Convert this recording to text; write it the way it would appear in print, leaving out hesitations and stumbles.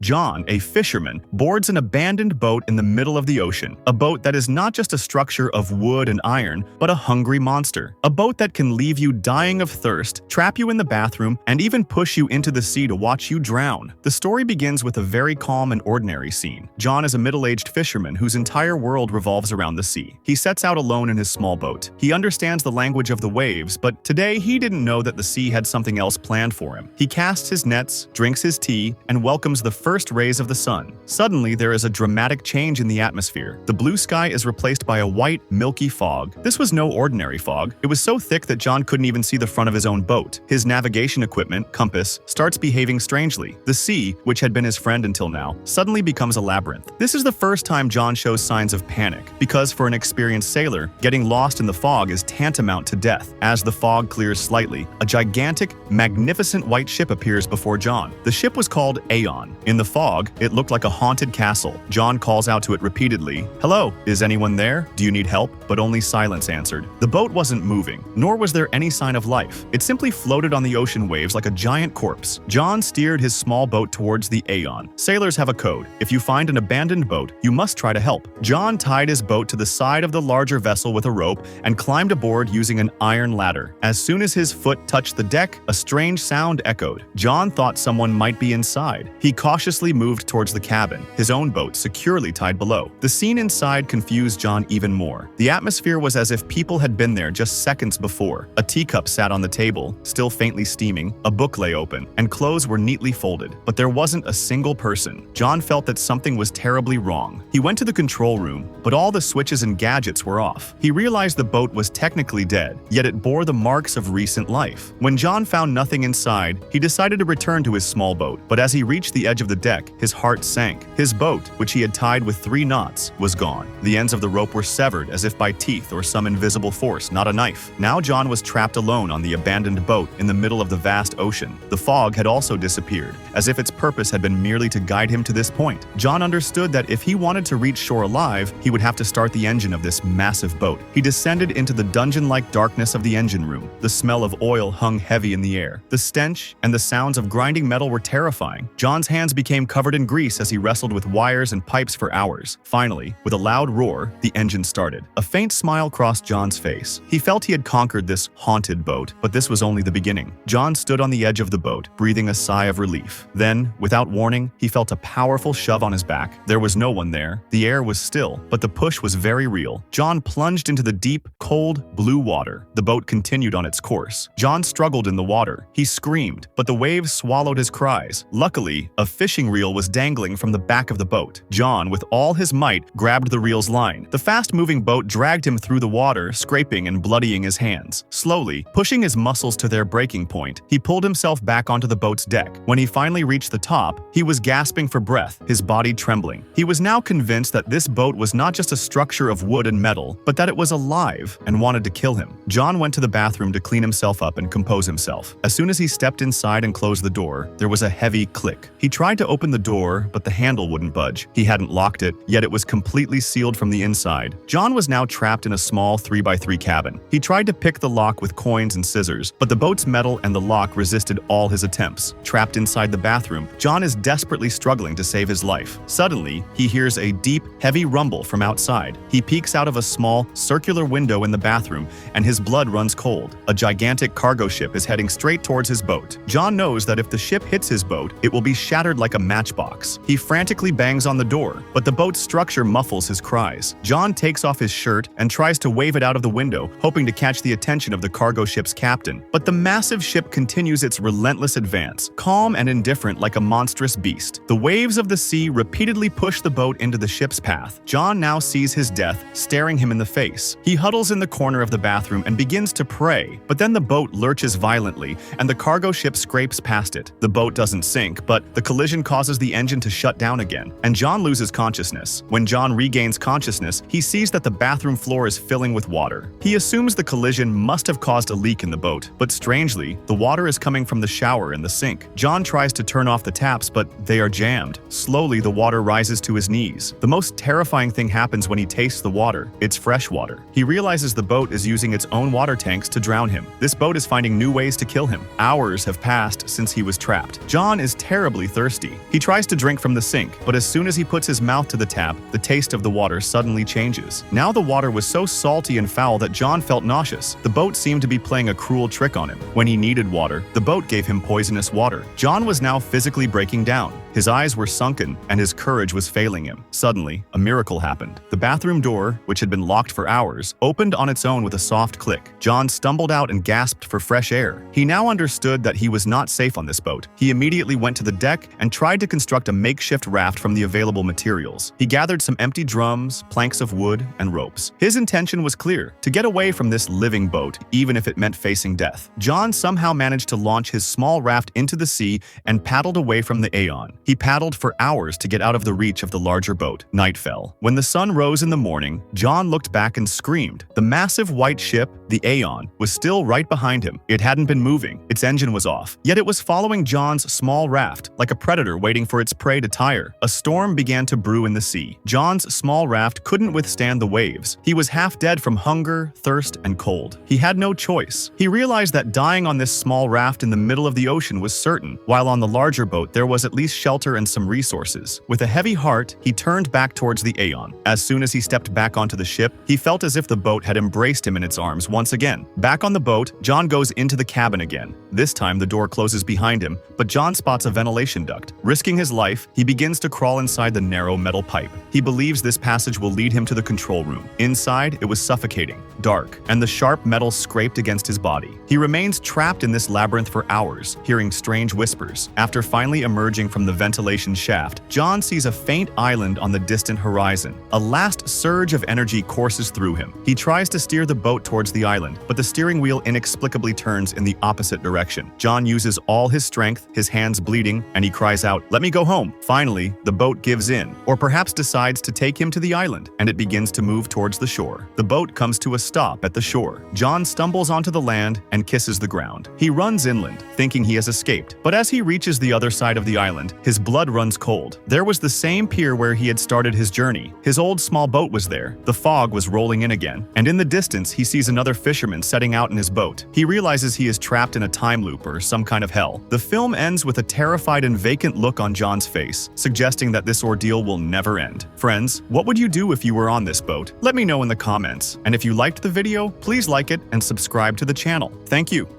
John, a fisherman, boards an abandoned boat in the middle of the ocean. A boat that is not just a structure of wood and iron, but a hungry monster. A boat that can leave you dying of thirst, trap you in the bathroom, and even push you into the sea to watch you drown. The story begins with a very calm and ordinary scene. John is a middle-aged fisherman whose entire world revolves around the sea. He sets out alone in his small boat. He understands the language of the waves, but today he didn't know that the sea had something else planned for him. He casts his nets, drinks his tea, and welcomes the first rays of the sun. Suddenly, there is a dramatic change in the atmosphere. The blue sky is replaced by a white, milky fog. This was no ordinary fog. It was so thick that John couldn't even see the front of his own boat. His navigation equipment, compass, starts behaving strangely. The sea, which had been his friend until now, suddenly becomes a labyrinth. This is the first time John shows signs of panic, because for an experienced sailor, getting lost in the fog is tantamount to death. As the fog clears slightly, a gigantic, magnificent white ship appears before John. The ship was called Aeon. In the fog, it looked like a haunted castle. John calls out to it repeatedly, "Hello, is anyone there? Do you need help?" But only silence answered. The boat wasn't moving, nor was there any sign of life. It simply floated on the ocean waves like a giant corpse. John steered his small boat towards the Aeon. Sailors have a code. If you find an abandoned boat, you must try to help. John tied his boat to the side of the larger vessel with a rope and climbed aboard using an iron ladder. As soon as his foot touched the deck, a strange sound echoed. John thought someone might be inside. He cautiously moved towards the cabin, his own boat securely tied below. The scene inside confused John even more. The atmosphere was as if people had been there just seconds before. A teacup sat on the table, still faintly steaming, a book lay open, and clothes were neatly folded. But there wasn't a single person. John felt that something was terribly wrong. He went to the control room, but all the switches and gadgets were off. He realized the boat was technically dead, yet it bore the marks of recent life. When John found nothing inside, he decided to return to his small boat, but as he reached the edge of the deck, his heart sank. His boat, which he had tied with 3 knots, was gone. The ends of the rope were severed as if by teeth or some invisible force, not a knife. Now John was trapped alone on the abandoned boat in the middle of the vast ocean. The fog had also disappeared, as if its purpose had been merely to guide him to this point. John understood that if he wanted to reach shore alive, he would have to start the engine of this massive boat. He descended into the dungeon-like darkness of the engine room. The smell of oil hung heavy in the air. The stench and the sounds of grinding metal were terrifying. John's hands became covered in grease as he wrestled with wires and pipes for hours. Finally, with a loud roar, the engine started. A faint smile crossed John's face. He felt he had conquered this haunted boat, but this was only the beginning. John stood on the edge of the boat, breathing a sigh of relief. Then, without warning, he felt a powerful shove on his back. There was no one there. The air was still, but the push was very real. John plunged into the deep, cold, blue water. The boat continued on its course. John struggled in the water. He screamed, but the waves swallowed his cries. Luckily, a fishing reel was dangling from the back of the boat. John, with all his might, grabbed the reel's line. The fast-moving boat dragged him through the water, scraping and bloodying his hands. Slowly, pushing his muscles to their breaking point, he pulled himself back onto the boat's deck. When he finally reached the top, he was gasping for breath, his body trembling. He was now convinced that this boat was not just a structure of wood and metal, but that it was alive and wanted to kill him. John went to the bathroom to clean himself up and compose himself. As soon as he stepped inside and closed the door, there was a heavy click. He tried to open the door, but the handle wouldn't budge. He hadn't locked it, yet it was completely sealed from the inside. John was now trapped in a small 3x3 cabin. He tried to pick the lock with coins and scissors, but the boat's metal and the lock resisted all his attempts. Trapped inside the bathroom, John is desperately struggling to save his life. Suddenly, he hears a deep, heavy rumble from outside. He peeks out of a small, circular window in the bathroom, and his blood runs cold. A gigantic cargo ship is heading straight towards his boat. John knows that if the ship hits his boat, it will be shattered like a matchbox. He frantically bangs on the door, but the boat's structure muffles his cries. John takes off his shirt and tries to wave it out of the window, hoping to catch the attention of the cargo ship's captain. But the massive ship continues its relentless advance, calm and indifferent like a monstrous beast. The waves of the sea repeatedly push the boat into the ship's path. John now sees his death staring him in the face. He huddles in the corner of the bathroom and begins to pray, but then the boat lurches violently and the cargo ship scrapes past it. The boat doesn't sink, but the collision causes the engine to shut down again, and John loses consciousness. When John regains consciousness, he sees that the bathroom floor is filling with water. He assumes the collision must have caused a leak in the boat, but strangely, the water is coming from the shower in the sink. John tries to turn off the taps, but they are jammed. Slowly, the water rises to his knees. The most terrifying thing happens when he tastes the water. It's fresh water. He realizes the boat is using its own water tanks to drown him. This boat is finding new ways to kill him. Hours have passed since he was trapped. John is terribly thirsty. thirsty. He tries to drink from the sink, but as soon as he puts his mouth to the tap, the taste of the water suddenly changes. Now the water was so salty and foul that John felt nauseous. The boat seemed to be playing a cruel trick on him. When he needed water, the boat gave him poisonous water. John was now physically breaking down. His eyes were sunken, and his courage was failing him. Suddenly, a miracle happened. The bathroom door, which had been locked for hours, opened on its own with a soft click. John stumbled out and gasped for fresh air. He now understood that he was not safe on this boat. He immediately went to the deck and tried to construct a makeshift raft from the available materials. He gathered some empty drums, planks of wood, and ropes. His intention was clear: to get away from this living boat, even if it meant facing death. John somehow managed to launch his small raft into the sea and paddled away from the Aeon. He paddled for hours to get out of the reach of the larger boat. Night fell. When the sun rose in the morning, John looked back and screamed. The massive white ship, the Aeon, was still right behind him. It hadn't been moving. Its engine was off. Yet it was following John's small raft, like a predator waiting for its prey to tire. A storm began to brew in the sea. John's small raft couldn't withstand the waves. He was half dead from hunger, thirst, and cold. He had no choice. He realized that dying on this small raft in the middle of the ocean was certain, while on the larger boat there was at least shelter and some resources. With a heavy heart, he turned back towards the Aeon. As soon as he stepped back onto the ship, he felt as if the boat had embraced him in its arms once again. Back on the boat, John goes into the cabin again. This time, the door closes behind him, but John spots a ventilation duct. Risking his life, he begins to crawl inside the narrow metal pipe. He believes this passage will lead him to the control room. Inside, it was suffocating, dark, and the sharp metal scraped against his body. He remains trapped in this labyrinth for hours, hearing strange whispers. After finally emerging from the ventilation shaft, John sees a faint island on the distant horizon. A last surge of energy courses through him. He tries to steer the boat towards the island, but the steering wheel inexplicably turns in the opposite direction. John uses all his strength, his hands bleeding, and he cries out, "Let me go home." Finally, the boat gives in, or perhaps decides to take him to the island, and it begins to move towards the shore. The boat comes to a stop at the shore. John stumbles onto the land and kisses the ground. He runs inland, thinking he has escaped, but as he reaches the other side of the island, his blood runs cold. There was the same pier where he had started his journey. His old small boat was there. The fog was rolling in again, and in the distance he sees another fisherman setting out in his boat. He realizes he is trapped in a time loop or some kind of hell. The film ends with a terrified and vacant look on John's face, suggesting that this ordeal will never end. Friends, what would you do if you were on this boat? Let me know in the comments. And if you liked the video, please like it and subscribe to the channel. Thank you.